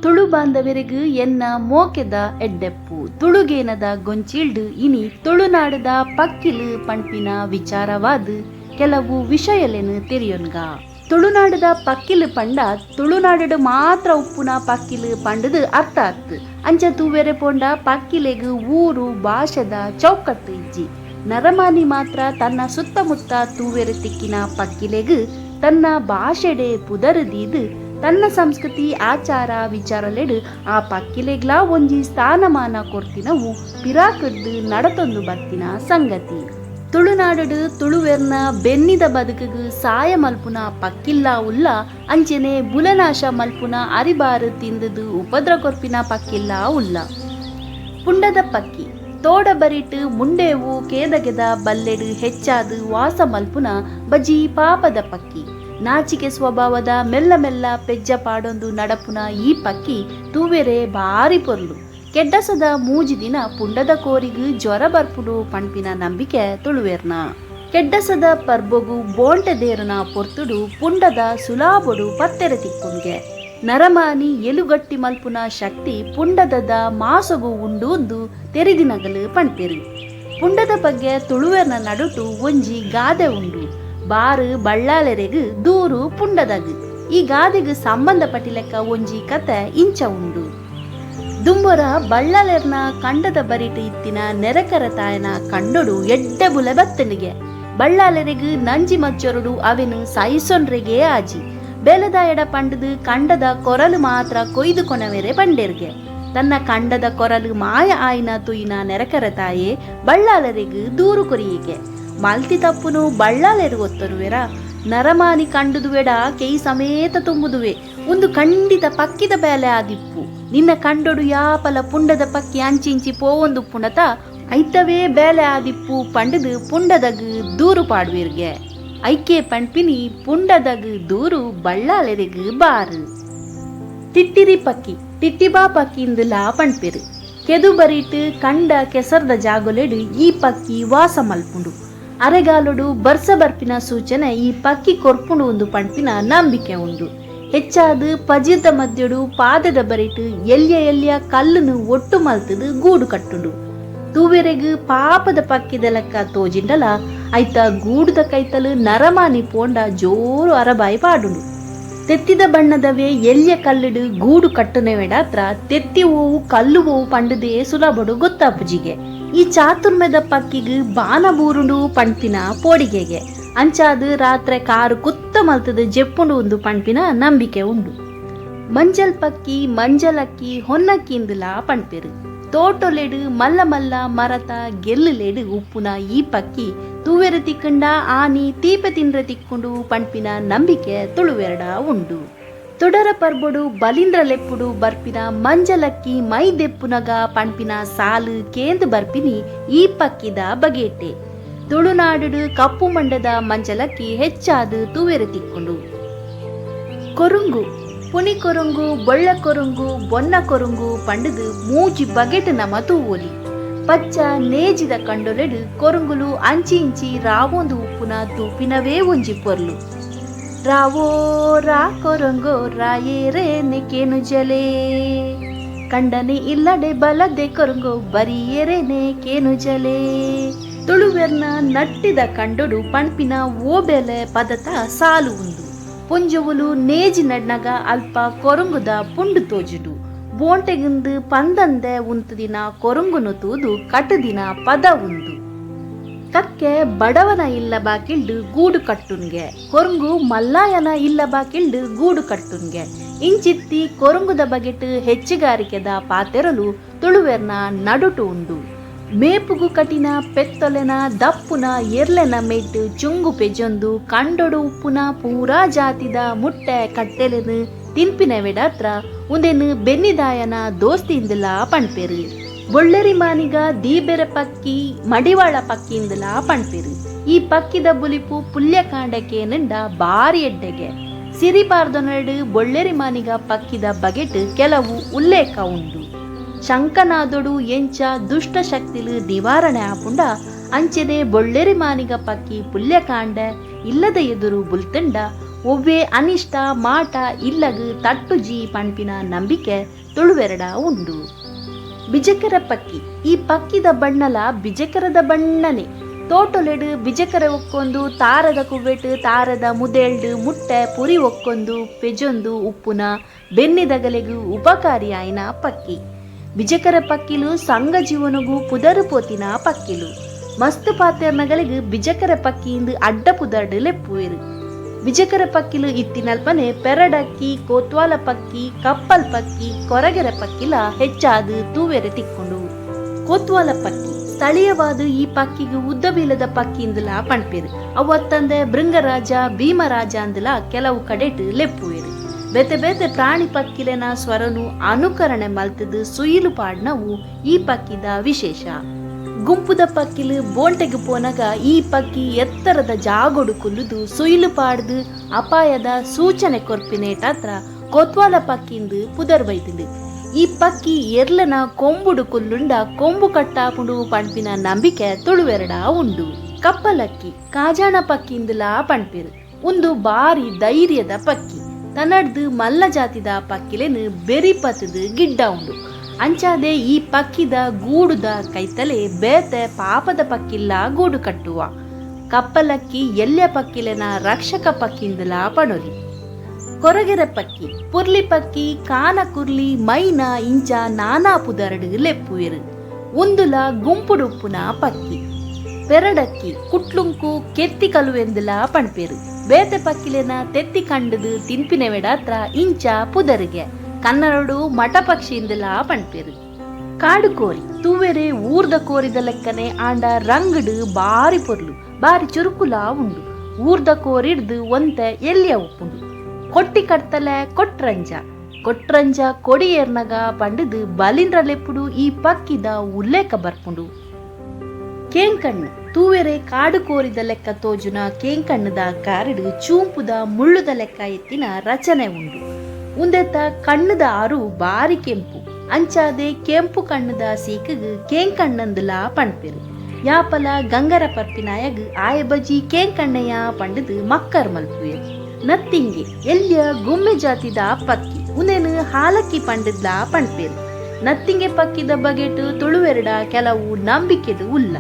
ತುಳು ಬಾಂಧವರಿಗೂ ಎನ್ನ ಮೋಕೆದ ಎಡ್ಡೆಪ್ಪು ತುಳುಗೇನದ ಗೊಂಚಿಲ್ಡು ಇನಿ ತುಳುನಾಡದ ಪಕ್ಕಿಲು ಪಂಪಿನ ವಿಚಾರವಾದ ಕೆಲವು ವಿಷಯಲೆನು ತೆರೆಯೊನ್ಗ. ತುಳುನಾಡದ ಪಕ್ಕಿಲು ಪಂಡ ತುಳುನಾಡು ಮಾತ್ರ ಉಪ್ಪುನ ಪಕ್ಕಿಲು ಪಂಡದು ಅರ್ಥ ಆತ್. ಅಂಚ ತೂವೆರೆ ಪೋಂಡ ಪಕ್ಕಿಲೆಗು ಊರು ಭಾಷೆದ ಚೌಕಟ್ಟು ಇಜ್ಜಿ. ನರಮಾನಿ ಮಾತ್ರ ತನ್ನ ಸುತ್ತಮುತ್ತ ತೂವೆರೆ ತಿಕ್ಕಿನ ಪಕ್ಕಿಲೆಗು ತನ್ನ ಭಾಷೆಡೆ ಪುದರದೀದು ತನ್ನ ಸಂಸ್ಕೃತಿ ಆಚಾರ ವಿಚಾರಲೆಡು ಆ ಪಕ್ಕಿಲೆಗ್ಲ ಒಂಜಿ ಸ್ಥಾನಮಾನ ಕೊರ್ತಿನವು ಪಿರಾಕಡ್ದು ನಡತೊಂದು ಬರ್ತಿನ ಸಂಗತಿ. ತುಳುನಾಡು ತುಳುವೆರ್ನ ಬೆನ್ನಿದ ಬದುಕುಗು ಸಾಯ ಮಲ್ಪುನ ಪಕ್ಕಿಲ್ಲ ಉಲ್ಲ, ಅಂಚೆನೆ ಬುಲನಾಶ ಮಲ್ಪುನ ಅರಿಬಾರು ತಿಂದದು ಉಪದ್ರ ಕೊರ್ಪಿನ ಪಕ್ಕಿಲ್ಲ ಉಲ್ಲ. ಪುಂಡದ ಪಕ್ಕಿ ತೋಡ ಬರಿಟು ಮುಂಡೇವು ಕೇದಗೆದ ಬಲ್ಲೆಡು ಹೆಚ್ಚಾದು ವಾಸ ಮಲ್ಪುನ ಬಜಿ ಪಾಪದ ಪಕ್ಕಿ. ನಾಚಿಕೆ ಸ್ವಭಾವದ ಮೆಲ್ಲ ಮೆಲ್ಲ ಪೆಜ್ಜ ಪಾಡೊಂದು ನಡಪುನ ಈ ಪಕ್ಕಿ ತೂವೆರೆ ಭಾರಿ ಪೊರ್ಲು. ಕೆಡ್ಡಸದ ಮೂಜಿ ದಿನ ಪುಂಡದ ಕೋರಿಗು ಜ್ವರ ಬರ್ಪುಡು ಪಂಪಿನ ನಂಬಿಕೆ ತುಳುವೆರ್ನ. ಕೆಡ್ಡಸದ ಪರ್ಬೊಗು ಬೋಂಟೆ ದೇರನ ಪೊರ್ತುಡು ಪುಂಡದ ಸುಲಾಬೊಡು ಪತ್ತೆರೆ ತಿಕ್ಕುನ್ಗೆ. ನರಮಾನಿ ಎಲುಗಟ್ಟಿ ಮಲ್ಪುನ ಶಕ್ತಿ ಪುಂಡದದ ಮಾಸಗು ಉಂಡು ತೆರಿದಿನಗಲು ಪಂಪೆರು. ಪುಂಡದ ಬಗ್ಗೆ ತುಳುವೆರ್ನ ನಡುಟು ಒಂಜಿ ಗಾದೆ ಉಂಡು. ಬಾರು ಬಳ್ಳಾಲೆರೆಗು ದೂರು ಪುಂಡದಗು. ಈ ಗಾದೆಗು ಸಂಬಂಧಪಟ್ಟಿಲೆಕ್ಕ ಒಂಜಿ ಕತೆ ಇಂಚ ಉಂಡು. ದುಂಬೊರ ಬಳ್ಳಾಲೆರ್ನ ಕಂಡದ ಬರಿಟು ಇತ್ತಿನ ನೆರಕರ ತಾಯನ ಕಂಡೊಡು ಎಡ್ಡೆ ಬುಲೆ ಬತ್ತನಿಗೆ. ಬಳ್ಳಾಲೆರೆಗು ನಂಜಿ ಮಚ್ಚೊರಡು ಅವೆನು ಸೈಸೊನ್ರೆಗೆ ಆಜಿ. ಬೇಲದ ಎಡ ಪಂಡದು ಕಂಡದ ಕೊರಲು ಮಾತ್ರ ಕೊಯ್ದು ಕೊನವೆರೆ ಪಂಡೆರ್ಗೆ. ತನ್ನ ಕಂಡದ ಕೊರಲು ಮಾಯ ಆಯ್ನ ತುಯಿನ ನೆರಕರ ತಾಯೆ ಬಳ್ಳಾಲೆರೆಗು ದೂರು ಕೊರಿಯಿಗೆ. ಮಲ್ತಿ ತಪ್ಪುನು ಬಳ್ಳಾಲೆರು ಒತ್ತರುವೆರ. ನರಮಾನಿ ಕಂಡುದುವೆಡ ಕೈ ಸಮೇತ ತುಂಬುದುವೆ. ಒಂದು ಖಂಡಿತ ಪಕ್ಕಿದ ಬೇಲೆ ಆದಿಪ್ಪು. ನಿನ್ನ ಕಂಡೊಡು ಯಾಪಲ ಪುಂಡದ ಪಕ್ಕಿ ಅಂಚಿಂಚಿ ಪೋವೊಂದು ಪುಣತ ಐತವೇ ಬೇಲೆ ಆದಿಪ್ಪು ಪಂಡದು ಪುಂಡದಗು ದೂರು ಪಾಡುವಿರ್ಗೆ. ಐಕೆ ಪಂಪಿನಿ ಪುಂಡದಗು ದೂರು ಬಳ್ಳಾಲೆರೆಗು ಬಾರು. ತಿಟ್ಟಿರಿ ಪಕ್ಕಿ ತಿಟ್ಟಿಬಾ ಪಕ್ಕಿಂದುಲ ಪಂಪೆರು. ಕೆದು ಬರಿಟು ಕಂಡ ಕೆಸರ್ದ ಜಾಗೊಲೆಡು ಈ ಪಕ್ಕಿ ವಾಸ ಮಲ್ಪುಂಡು. ಅರೆಗಾಲುಡು ಬರ್ಸ ಬರ್ಪಿನ ಸೂಚನೆ ಈ ಪಕ್ಕಿ ಕೊರ್ಪುಂಡು ಒಂದು ಪಂಪಿನ ನಂಬಿಕೆ ಉಂಡು. ಹೆಚ್ಚಾದು ಪಜಿದ ಮಧ್ಯಡು ಪಾದದ ಬರಿಟು ಎಲ್ಯ ಕಲ್ಲುನು ಒಟ್ಟು ಮಲ್ತದು ಗೂಡು ಕಟ್ಟುಂಡು. ತೂವೆರೆಗು ಪಾಪದ ಪಕ್ಕಿದ ಲೆಕ್ಕ ತೋಜಿಂಡಲ ಐತ ಗೂಡುದ ಕೈತಲು ನರಮಾನಿ ಪೋಂಡ ಜೋರು ಅರಬಾಯಿ ಪಾಡುಂಡು. ತೆತ್ತಿದ ಬಣ್ಣದವೇ ಎಲ್ಯ ಕಲ್ಲುಡು ಗೂಡು ಕಟ್ಟುನೆವೆಡಾತ್ರ ತೆತ್ತಿ ಓವು ಕಲ್ಲು ಓವು ಪಂಡದೇ ಸುಲಭಡು ಗೊತ್ತಾಪುಜಿಗೆ. ಈ ಚಾತುರ್ಮೆದ ಪಕ್ಕಿಗು ಬಾನ ಬೂರುಂಡು ಪಂಪಿನ ಪೋಡಿಗೆಗೆ. ಅಂಚಾದು ರಾತ್ರೆ ಕಾರು ಕುತ್ತ ಮಲ್ತದ ಜೆಪ್ಪುಂಡು ಒಂದು ಪಂಪಿನ ನಂಬಿಕೆ ಉಂಡು. ಮಂಜಲ್ ಪಕ್ಕಿ ಮಂಜಲಕ್ಕಿ ಹೊನ್ನಕ್ಕಿಂದುಲ ಪಂಪೆರು. ತೋಟೊಲೆಡು ಮಲ್ಲ ಮಲ್ಲ ಮರತ ಗೆಲ್ಲುಲೆಡು ಉಪ್ಪುನ ಈ ಪಕ್ಕಿ ತೂವೆರೆ ತಿಕ್ಕಂಡ ಆನಿ ತೀಪೆ ತಿಂಡ್ರೆ ತಿಕ್ಕೊಂಡು ಪಂಪಿನ ನಂಬಿಕೆ ತುಳುವೆರಡ ಉಂಡು. ತೊಡರ ಪರ್ಬೊಡು ಬಲಿಂದ್ರ ಲೆಪ್ಪುಡು ಬರ್ಪಿನ ಮಂಜಲಕ್ಕಿ ಮೈ ದೆಪ್ಪುನಗ ಪಂಪಿನ ಸಾಲು ಕೇಂದು ಬರ್ಪಿನಿ ಈ ಪಕ್ಕಿದ ಬಗೆಟೆ. ತುಳುನಾಡು ಕಪ್ಪು ಮಂಡದ ಮಂಜಲಕ್ಕಿ ಹೆಚ್ಚಾದು ತೂವೆರೆ ತಿಕ್ಕೊಂಡು. ಕೊರುಂಗು ಪುನಿ ಕೊರುಂಗು ಬೊಳ್ಳ ಕೊರುಂಗು ಬೊನ್ನ ಕೊರುಂಗು ಪಂಡದು ಮೂಜಿ ಬಗೆಟ್ ನಮ ತೂವೊಲಿ. ಪಚ್ಚ ನೇಜಿದ ಕಂಡೊಲೆಡು ಕೊರುಂಗುಲು ಅಂಚಿ ಇಂಚಿ ರಾವೊಂದು ಉಪ್ಪುನ ತೂಪಿನವೇ ಒಂಜಿ ಪೊರ್ಲು. ರಾವೋ ರಾ ಕೊರಂಗೋ ರಾಯೇರೇನೆ ಕೇನು ಜಲೇ ಕಂಡನೆ ಇಲ್ಲಡೆ ಬಲದೆ ಕೊರಂಗೋ ಬರಿಯೇರೇನೆ ಕೇನು ಜಲೇ. ತುಳುವೆರ್ನ ನಟ್ಟಿದ ಕಂಡೊಡು ಪಂಪಿನ ಓಬೆಲೆ ಪದತ ಸಾಲು ಉಂದು. ಪುಂಜವುಲು ನೇಜಿ ನಡ್ನಗ ಅಲ್ಪ ಕೊರಂಗುದ ಪುಂಡು ತೋಜುಡು. ಬೋಂಟೆಗಿಂದು ಪಂದಂದೆ ಉಂತದಿನ ಕೊರಂಗುನು ತೂದು ಕಟದಿನ ಪದ ಉಂದು. ಕಕ್ಕೆ ಬಡವನ ಇಲ್ಲ ಬಾಕಿಲ್ಡು ಗೂಡು ಕಟ್ಟುನ್ಗೆ. ಕೊರಂಗು ಮಲ್ಲಾಯನ ಇಲ್ಲ ಬಾಕಿಲ್ಡು ಗೂಡು ಕಟ್ಟುನ್ಗೆ. ಇಂಚಿತ್ತಿ ಕೊರಂಗುದ ಬಗೆಟ್ ಹೆಚ್ಚುಗಾರಿಕೆದ ಪಾತೆರಲು ತುಳುವೆರ್ನ ನಡುಟು ಉಂಡು. ಮೇಪುಗು ಕಟಿನ ಪೆತ್ತೊಲೆನ ದಪ್ಪುನ ಎರ್ಲೆನ ಮೆಟ್ಟು ಚುಂಗು ಪೆಜೊಂದು ಕಂಡೊಡು ಉಪ್ಪುನ ಪೂರಾ ಜಾತಿದ ಮುಟ್ಟೆ ಕಟ್ಟೆಲೆನು ತಿನ್ಪಿನವೆಡಾತ್ರ ಉಂದೆನು ಬೆನ್ನಿದಾಯನ ದೋಸ್ತಿಯಿಂದಲ ಪಂಪೆರು. ಬೊಳ್ಳೆರಿ ಮಾನಿಗ ದೀಬೆರೆ ಪಕ್ಕಿ ಮಡಿವಾಳ ಪಕ್ಕಿಯಿಂದಲ ಪಂಪೆರು. ಈ ಪಕ್ಕಿದ ಬುಲಿಪು ಪುಲ್ಯ ಕಾಂಡಕೇನಿಂದ ಬಾರಿ ಎಡ್ಡೆಗೆ. ಸಿರಿಪಾರ್ದೊನಡು ಬೊಳ್ಳೆರಿ ಮಾನಿಗ ಪಕ್ಕಿದ ಬಗೆಟ್ ಕೆಲವು ಉಲ್ಲೇಖ ಉಂಡು. ಶಂಕನಾದೊಡು ಎಂಚ ದುಷ್ಟ ಶಕ್ತಿಲು ನಿವಾರಣೆ ಆಪುಂಡ ಅಂಚೆನೆ ಬೊಳ್ಳೆರಿ ಮಾನಿಗ ಪಕ್ಕಿ ಪುಲ್ಯ ಕಾಂಡ ಇಲ್ಲದ ಎದುರು ಬುಲ್ತಂಡ ಒವ್ವೇ ಅನಿಷ್ಟ ಮಾಟ ಇಲ್ಲಗು ತಟ್ಟುಜಿ ಪಂಪಿನ ನಂಬಿಕೆ ತುಳುವೆರಡ ಉಂಡು. ಬಿಜಕರ ಪಕ್ಕಿ ಈ ಪಕ್ಕಿದ ಬಣ್ಣಲ ಬಿಜಕರದ ಬಣ್ಣನೆ. ತೋಟೊಲೆಡು ಬಿಜಕರ ಒಕ್ಕೊಂದು ತಾರದ ಕುವ್ವೆಟ್ ತಾರದ ಮುದೆಲ್ಡು ಮುಟ್ಟೆ ಪುರಿ ಒಕ್ಕೊಂದು ಪೆಜೊಂದು ಉಪ್ಪುನ ಬೆನ್ನಿದಗಲೆಗು ಉಪಕಾರಿ ಆಯ್ನ ಪಕ್ಕಿ. ಬಿಜಕರ ಪಕ್ಕಿಲು ಸಂಘ ಜೀವನಗೂ ಪುದರು ಪೋತಿನ ಪಕ್ಕಿಲು. ಮಸ್ತ್ ಪಾತೆರ್ನಗಳಿಗೂ ಬಿಜಕರ ಪಕ್ಕಿಯಿಂದ ಅಡ್ಡ ಪುದರ್ಡು ಲೆಪ್ಪುವೆರು. ಬಿಜಕರ ಪಕ್ಕಿಲು ಇತ್ತಿನಲ್ಪನೆ ಪೆರಡಕ್ಕಿ ಕೋತ್ವಾಲ ಪಕ್ಕಿ ಕಪ್ಪಲ್ ಪಕ್ಕಿ ಕೊರಗೆರ ಪಕ್ಕಿಲ ಹೆಚ್ಚಾದು ತೂವೆರೆ ತಿಕ್ಕೊಂಡು. ಕೋತ್ವಾಲ ಪಕ್ಕಿ ಸ್ಥಳೀಯವಾದ ಈ ಪಕ್ಕಿಗೂ ಉದ್ದ ಬೀಲದ ಪಕ್ಕಿಯಿಂದಲ ಪಣ್ಪೇರು. ಅವತ್ತಂದೆ ಭೃಂಗರಾಜ ಭೀಮರಾಜ ಅಂದಲ ಕೆಲವು ಕಡೆಟ್ ಲೆಪ್ಪುವೆರು. ಬೇತೆ ಬೇತೆ ಪ್ರಾಣಿ ಪಕ್ಕಿಲೆನ ಸ್ವರನು ಅನುಕರಣೆ ಮಲ್ತದು ಸುಯಿಲು ಪಾಡ್ನವು ಈ ಪಕ್ಕಿದ ವಿಶೇಷ. ಗುಂಪುದ ಪಕ್ಕಿಲು ಬೋಲ್ಟೆಗೆ ಪೋನಾಗ ಈ ಪಕ್ಕಿ ಎತ್ತರದ ಜಾಗೊಡು ಕುಲ್ಲುದು ಸುಯಿಲು ಪಾಡ್ದು ಅಪಾಯದ ಸೂಚನೆ ಕೊರ್ಪಿನೇಟಾತ್ರ ಕೊತ್ವಾಲ ಪಕ್ಕಿಂದು ಪುದರ್ ಬೈತುಂಡು. ಈ ಪಕ್ಕಿ ಎರ್ಲನ ಕೊಂಬುಡು ಕುಲ್ಲುಂಡ ಕೊಂಬು ಕಟ್ಟಾಪುಂಡು ಪಂಪಿನ ನಂಬಿಕೆ ತುಳುವೆರಡ ಉಂಡು. ಕಪ್ಪಲಕ್ಕಿ ಕಾಜಾಣ ಪಕ್ಕಿಂದಲ ಪಂಪೇರು. ಒಂದು ಬಾರಿ ಧೈರ್ಯದ ಪಕ್ಕಿ. ತನ್ನಡ್ದು ಮಲ್ಲ ಜಾತಿದ ಪಕ್ಕಿಲೆನು ಬೆರಿಪತ್ತದು ಗಿಡ್ಡ ಉಂಡು. ಅಂಚಾದೆ ಈ ಪಕ್ಕಿದ ಗೂಡುದ ಕೈತಲೆ ಬೇತೆ ಪಾಪದ ಪಕ್ಕಿಲ್ಲ ಗೂಡು ಕಟ್ಟುವ. ಕಪ್ಪಲಕ್ಕಿ ಎಲ್ಯ ಪಕ್ಕಿಲೆನ ರಕ್ಷಕ ಪಕ್ಕಿಂದಲ ಪಣೊಲಿ. ಕೊರಗೆರ ಪಕ್ಕಿ ಪುರ್ಲಿ ಪಕ್ಕಿ ಕಾನ ಕುರ್ಲಿ ಮೈನ ಇಂಚ ನಾನಾ ಪುದರಡು ಲೆಪ್ಪುವೆರು. ಒಂದುಲ ಗುಂಪುಡುಪ್ಪುನ ಪಕ್ಕಿ. ಪೆರಡಕ್ಕಿ ಕುಟ್ಲುಂಕು ಕೆತ್ತಿ ಕಲುವೆಂದುಲ ಪಣ್ಪೇರು. ಬೇತೆ ಪಕ್ಕಿಲೆನ ತೆತ್ತಿ ಕಂಡದು ತಿನ್ಪಿನೆವೆಡಾತ್ರ ಇಂಚ ಪುದರಿಗೆ ಕನ್ನಡಡು ಮಠ ಪಕ್ಷಿಯಿಂದಲ ಪಣ್ಪೇರು. ಕಾಡು ಕೋರಿ ತೂವೆರೆ ಊರ್ದ ಕೋರಿದ ಲೆಕ್ಕನೆ ಆಂಡ ರಂಗಡು ಬಾರಿ ಪೊರ್ಲು ಬಾರಿ ಚುರುಕುಲ ಉಂಡು. ಊರ್ದ ಕೋರಿಡ್ದು ಒಂತೆ ಎಲ್ಲಿಯ ಉಪ್ಪುಂಡು. ಕೊಟ್ಟಿ ಕಡ್ತಲೆ ಕೊಟ್ರಂಜ ಕೊಡಿಯೇರ್ನಗ ಪಂಡದು ಬಲಿಂದ್ರ ಲೆಪ್ಪುಡು ಈ ಪಕ್ಕಿದ ಉಲ್ಲೇಖ ಬರ್ಪುಂಡು. ಕೇಂಕಣ್ಣು ತೂವೆರೆ ಕಾಡು ಕೋರಿದ ಲೆಕ್ಕ ತೋಜುನ ಕೇಂಕಣ್ಣದ ಕಾರಡು ಚೂಂಪುದ ಮುಳ್ಳುದ ಲೆಕ್ಕ ಎತ್ತಿನ ರಚನೆ ಉಂಡು. ಉಂದೆತ್ತ ಕಣ್ಣದ ಆರು ಬಾರಿ ಕೆಂಪು. ಅಂಚಾದೆ ಕೆಂಪು ಕಣ್ಣದ ಸೀಕಗು ಕೇಂಕಣ್ಣಂದಲ ಪಣ್ಪೆರು. ಯಾಪಲ ಗಂಗರ ಪರ್ಪಿನಾಯಗ್ ಆಯ ಬಜಿ ಕೇಂಕಣ್ಣಯ್ಯ ಪಂಡದು ಮಕ್ಕರ್ ಮಲ್ಪುವೆ. ನತ್ತಿಂಗೆ ಎಲ್ಯ ಗುಮ್ಮೆ ಜಾತಿದ ಪಕ್ಕಿ. ಉಂದೆನು ಹಾಲಕ್ಕಿ ಪಂಡದ್ಲ ಪಣ್ಪೇರು. ನತ್ತಿಂಗೆ ಪಕ್ಕಿದ ಬಗೆಟು ತುಳುವೆರಡ ಕೆಲವು ನಂಬಿಕೆದು ಉಲ್ಲ.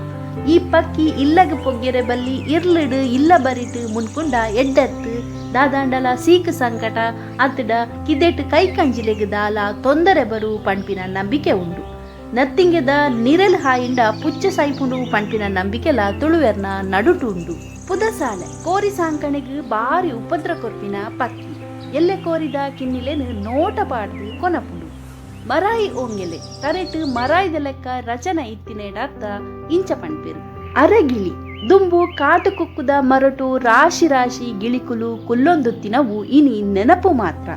ಈ ಪಕ್ಕಿ ಇಲ್ಲಗ ಪೊಗ್ಗೆರೆ ಬಲ್ಲಿ ಇರ್ಲಿಡು ಇಲ್ಲ ಬರಿಟು ಮುನ್ಕುಂಡ ಎಡ್ಡತ್ತು ದಾದಾಂಡಲ ಸೀಕ ಸಂಕಟ ಅತ್ತಡ ಕಿದೆಟ್ ಕೈ ಕಂಜಿಲೆಗೆ ದಾಲ ತೊಂದರೆ ಬರು ಪಂಪಿನ ನಂಬಿಕೆ ಉಂಡು. ನತ್ತಿಂಗೆದ ನಿರಲ್ ಹಾಯಿಂದ ಪುಚ್ಚ ಸೈಪುಂಡು ಪಂಪಿನ ನಂಬಿಕೆಲ ತುಳುವೆರ್ನ ನಡುಟು ಉಂಡು. ಪುದಸಾಲೆ ಕೋರಿ ಸಾಂಕಣೆಗೆ ಬಾರಿ ಉಪದ್ರ ಕೊರ್ಪಿನ ಪಕ್ಕಿ. ಎಲ್ಲೆ ಕೋರಿದ ಕಿನ್ನಿಲೆನು ನೋಟ ಪಾಡ್ದು ಕೊನಪುಂಡು. ಮರಾಯಿ ಓಂಗೆಲೆ ತರೆಟು ಮರಾಯಿದ ಲೆಕ್ಕ ರಚನೆ ಇತ್ತಿನೇಡಾತ್ತ ಇಂಚ ಪಣ್ಪೇರು. ಅರೆಗಿಳಿ ದುಂಬು ಕಾಟು ಕುಕ್ಕುದ ಮರಟು ರಾಶಿ ರಾಶಿ ಗಿಳಿಕುಲು ಕುಲ್ಲೊಂದುತ್ತಿನವು ಇನಿ ನೆನಪು ಮಾತ್ರ.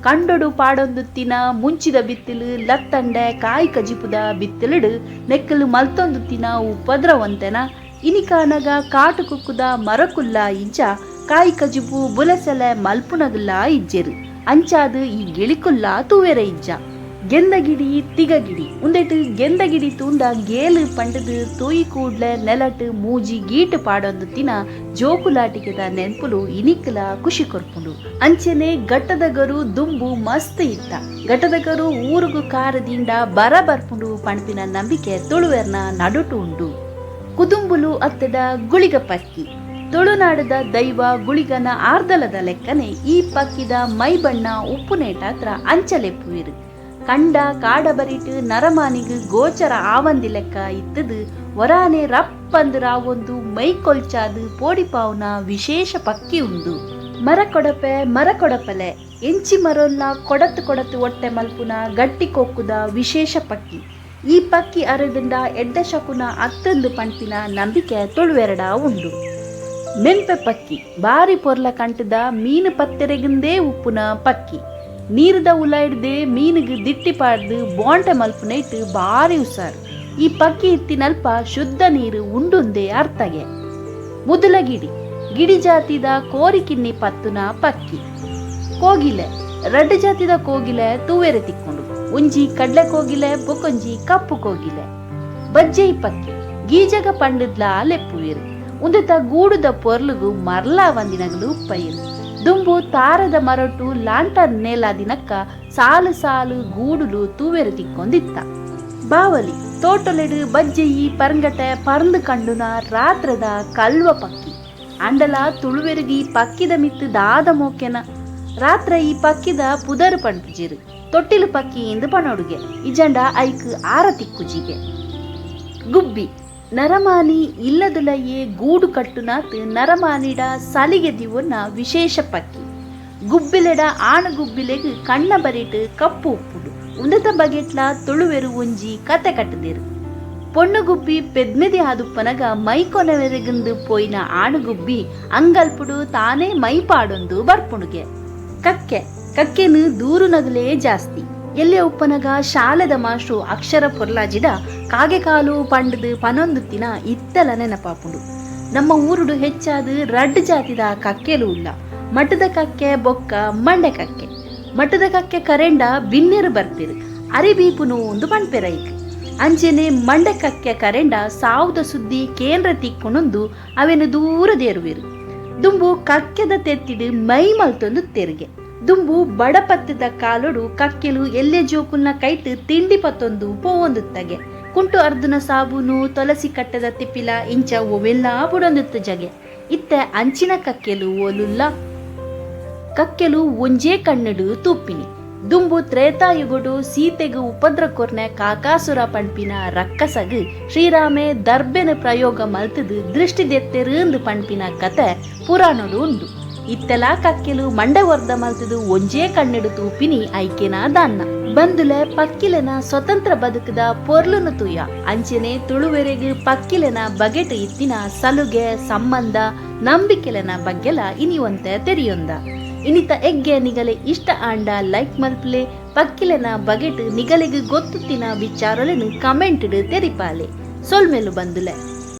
ಕಂಡೊಡು ಪಾಡೊಂದುತ್ತಿನ ಮುಂಚಿದ ಬಿತ್ತಿಲು ಲತ್ತಂಡೆ ಕಾಯಿ ಕಜಿಪುದ ಬಿತ್ತಿಲಿಡು ನೆಕ್ಕಲು ಮಲ್ತೊಂದುತ್ತಿನ ಉಪದ್ರವಂತೆನ ಇನಿಕಾನಗ ಕಾಟು ಕುಕ್ಕುದ ಮರಕುಲ್ಲ ಇಜ್ಜ ಕಾಯಿ ಕಜಿಪು ಬುಲಸೆಲೆ ಮಲ್ಪುನಗುಲ್ಲ ಇಜ್ಜೆರು. ಅಂಚಾದು ಈ ಗಿಳಿಕುಲ್ಲ ತೂವೆರೆ ಇಜ್ಜ. ಗೆಂದಗಿಡಿ ತಿಗಗಿಡಿ ಉಂದೆಟ್ಟು ಗೆಂದಗಿಡಿ ತೂಂಡ ಗೇಲು ಪಂಡದು ತೋಯಿ ಕೂಡ್ಲೆ ನೆಲಟು ಮೂಜಿ ಗೀಟು ಪಾಡೊಂದುತ್ತಿನ ಜೋಕುಲಾಟಿಕೆದ ನೆನ್ಪುಲು ಇನಿಕ್ಕಲ ಖುಷಿ ಕೊರ್ಪುಂಡು. ಅಂಚೆನೆ ಗಟ್ಟದಗರು ದುಂಬು ಮಸ್ತ್ ಇತ್ತ. ಗಟ್ಟದಗರು ಊರುಗು ಕಾರದಿಂದ ಬರ ಬರ್ಪುಂಡು ಪಣ್ಪಿನ ನಂಬಿಕೆ ತುಳುವೆರ್ನ ನಡುಟು ಉಂಡು. ಕುದುಂಬುಲು ಅತ್ತಡ ಗುಳಿಗ ಪಕ್ಕಿ. ತುಳುನಾಡದ ದೈವ ಗುಳಿಗನ ಆರ್ದಲದ ಲೆಕ್ಕನೆ ಈ ಪಕ್ಕಿದ ಮೈ ಬಣ್ಣ ಉಪ್ಪುನೇಟಾತ್ರ ಅಂಚಲೆಪ್ಪುವಿರು. ಕಂಡ ಕಾಡಬರಿಟು ನರಮಾನಿಗು ಗೋಚರ ಆವಂದಿ ಲೆಕ್ಕ ಇತ್ತದು ವರಾನೆ ರಪ್ಪಂದ್ರ ಒಂದು ಮೈ ಕೊಲ್ಚಾದು ಪೋಡಿಪಾವ್ನ ವಿಶೇಷ ಪಕ್ಕಿ ಉಂಡು. ಮರಕೊಡಪಲೆ ಎಂಚಿ ಮರೊಲ್ಲ ಕೊಡತ್ತು ಹೊಟ್ಟೆ ಮಲ್ಪುನ ಗಟ್ಟಿ ಕೊಕ್ಕುದ ವಿಶೇಷ ಪಕ್ಕಿ. ಈ ಪಕ್ಕಿ ಅರೆದುಂಡ ಎಡ್ಡ ಶಕುನ ಅತ್ತೊಂದು ಪಂಪಿನ ನಂಬಿಕೆ ತುಳುವೆರಡ ಉಂಡು. ಮೆಂಪೆ ಪಕ್ಕಿ ಬಾರಿ ಪೊರ್ಲ ಕಂಟದ ಮೀನು ಪತ್ತೆರೆಗಿಂದೇ ಉಪ್ಪುನ ಪಕ್ಕಿ. ನೀರದ ಉಲ ಹಿಡ್ದೆ ಮೀನಿಗೆ ದಿಟ್ಟಿ ಪಾಡ್ದು ಬಾಂಟೆ ಮಲ್ಪುನ ಇಟ್ಟು ಬಾರಿ ಉಸಾರು. ಈ ಪಕ್ಕಿ ಇತ್ತಿನಲ್ಪ ಶುದ್ಧ ನೀರು ಉಂಡುಂದೇ ಅರ್ಥಗೆ. ಮುದುಲಗಿಡಿ ಗಿಡಿ ಜಾತಿದ ಕೋರಿಕಿನ್ನಿ ಪತ್ತುನ ಪಕ್ಕಿ. ಕೋಗಿಲೆ ರಡ್ಡು ಜಾತಿದ ಕೋಗಿಲೆ ತೂವೆರೆ ತಿಕ್ಕೊಂಡು. ಒಂಜಿ ಕಡ್ಲೆ ಕೋಗಿಲೆ ಬೊಕೊಂಜಿ ಕಪ್ಪು ಕೋಗಿಲೆ. ಬಜ್ಜೈ ಪಕ್ಕಿ ಗೀಜಗ ಪಂಡದ್ಲ ಲೆಪ್ಪುವೆರು. ಉಂದೆತ ಗೂಡುದ ಪೊರ್ಲುಗು ಮರ್ಲ ವಂದಿನಗಲು ಉಪ್ಪಯ್ಯರು. ದುಂಬು ತಾರದ ಮರಟು ಲಾಂಟರ್ ನೇಲಾದಿನಕ್ಕ ಸಾಲು ಸಾಲು ಗೂಡುಲು ತೂವೆರು ತಿಕ್ಕೊಂದಿತ್ತ. ಬಾವಲಿ ತೋಟಲೆಡು ಬಜ್ಜೆಯಿ ಪರಂಗಟೆ ಪರಂದು ಕಂಡುನ ರಾತ್ರದ ಕಲ್ವ ಪಕ್ಕಿ ಅಂಡಲ ತುಳುವೆರುಗಿ ಪಕ್ಕಿದ ಮಿತ್ತು ದಾದ ಮೋಕೆನ ರಾತ್ರ ಈ ಪಕ್ಕಿದ ಪುದರ್ ಪಂಪಿಜಿರು ತೊಟ್ಟಿಲು ಪಕ್ಕಿ ಎಂದು ಪಣೊಡುಗೆ ಇಜಂಡ ಐಕ್ ಆರ ತಿಕ್ಕುಜಿಗೆ. ಗುಬ್ಬಿ ನರಮಾನಿ ಇಲ್ಲದುಲಯೇ ಗೂಡು ಕಟ್ಟುನಾತ್ ನರಮಾನಿಡ ಸಲಿಗೆ ದಿವನ್ನ ವಿಶೇಷ ಪಕ್ಕಿ. ಗುಬ್ಬಿಲೆಡ ಆಣ ಗುಬ್ಬಿಲೆಗ್ ಕಣ್ಣ ಬರಿಟ್ ಕಪ್ಪು ಉಪ್ಪುಡು ಉಂದತ ಬಗೆಟ್ಲ ತುಳುವೆರು ಒಂಜಿ ಕತೆ ಕಟ್ಟದೇರು. ಪೊಣ್ಣುಗುಬ್ಬಿ ಪೆದ್ಮೆದಿ ಆದುಪ್ಪನಗ ಮೈ ಕೊನೆವೆರೆಗಂದು ಪೋಯಿನ ಆಣುಗುಬ್ಬಿ ಅಂಗಲ್ಪುಡು ತಾನೇ ಮೈ ಪಾಡೊಂದು ಬರ್ಪುಣುಗೆ. ಕಕ್ಕೆನು ದೂರು ನಗಲೇ ಜಾಸ್ತಿ. ಎಲ್ಲೆ ಉಪ್ಪನಗ ಶಾಲೆದ ಮಾಸ್ಟ್ರು ಅಕ್ಷರ ಪೊರ್ಲಾಜಿಡ ಕಾಗೆ ಕಾಲು ಪಂಡದು ಪನೊಂದುತ್ತಿನ ಇತ್ತಲ ನೆನಪಾಪುಂಡು. ನಮ್ಮ ಊರುಡು ಹೆಚ್ಚಾದ ರಡ್ಡ್ ಜಾತಿದ ಕಕ್ಕೆಲು ಉಲ್ಲ. ಮಠದ ಕಕ್ಕೆ ಬೊಕ್ಕ ಮಂಡೆ ಕಕ್ಕೆ. ಮಠದ ಕಕ್ಕೆ ಕರೆಂಡ ಬಿನ್ನೆರು ಬರ್ತಿರು ಅರಿಬೀಪುನು ಒಂದು ಪಣ್ಪೆರೈಕ್. ಅಂಚೆನೆ ಮಂಡೆ ಕಕ್ಕೆ ಕರೆಂಡ ಸಾವುದ ಸುದ್ದಿ ಕೇಂದ್ರ ತಿಕ್ಕುನೊಂದು ಅವೆನು ದೂರದೇರುವೆರು. ದುಂಬು ಕಕ್ಕೆದ ತೆತ್ತಿಡು ಮೈ ಮಲ್ತೊಂದು ತೆರಿಗೆ. ದುಂಬು ಬಡಪತ್ತದ ಕಾಲೊಡು ಕಕ್ಕೆಲು ಎಲ್ಲೆ ಜೋಕುಲ್ನ ಕೈಟ್ ತಿಂಡಿ ಪತ್ತೊಂದು ಪೋವೊಂದುತ್ತಗೆ. ಕುಂಟು ಅರ್ಧನ ಸಾಬೂನು ತುಳಸಿ ಕಟ್ಟದ ತಿಪ್ಪಿಲ ಇಂಚ ಒವೆಲ್ಲ ಬುಡೊಂದುತ್ತ ಜಗೆ. ಇತ್ತೆ ಅಂಚಿನ ಕಕ್ಕೆಲು ಓಲುಲ್ಲ. ಕಕ್ಕೆಲು ಒಂಜೇ ಕಣ್ಣಡು ತೂಪಿನಿ. ದುಂಬು ತ್ರೇತಾಯುಗುಡು ಸೀತೆಗು ಉಪದ್ರ ಕೊರ್ನೆ ಕಾಕಾಸುರ ಪಂಪಿನ ರಕ್ಕಸಗ್ ಶ್ರೀರಾಮೆ ದರ್ಬೆನ ಪ್ರಯೋಗ ಮಲ್ತದು ದೃಷ್ಟಿ ದೆತ್ತೆರುಂದು ಪಂಪಿನ ಕತೆ ಪುರಾಣಡು ಉಂಡು. ಇತ್ತೆಲ ಕಕ್ಕೆಲು ಮಂಡೆ ವರ್ದ ಮಲ್ತದು ಒಂಜೇ ಕಣ್ಣೆಡು ತೂಪಿನಿ ಐಕೆನ ದಾನ್ನ. ಬಂದುಲೆ ಪಕ್ಕಿಲೆನ ಸ್ವತಂತ್ರ ಬದುಕದ ಪೊರ್ಲುನು ತುಯ ಅಂಚೆನೆ ತುಳುವೆರೆಗು ಪಕ್ಕಿಲೆನ ಬಗೆಟ್ ಇತ್ತಿನ ಸಲುಗೆ ಸಂಬಂಧ ನಂಬಿಕೆಲೆನ ಬಗ್ಗೆಲ ಇನಿವಂತೆ ತೆರಿಯೊಂದ. ಇನಿತ ಎಗ್ಗೆ ನಿಗಲೆ ಇಷ್ಟ ಆಂಡ ಲೈಕ್ ಮಲ್ಪಲೆ ಪಕ್ಕಿಲೆನ ಬಗೆಟ್ ನಿಗಲೆಗ್ ಗೊತ್ತುತ್ತಿನ ವಿಚಾರಲೆನು ಕಮೆಂಟ್ ತೆರಿಪಾಲೆ. ಸೊಲ್ಮೆಲು ಬಂದುಲೆ.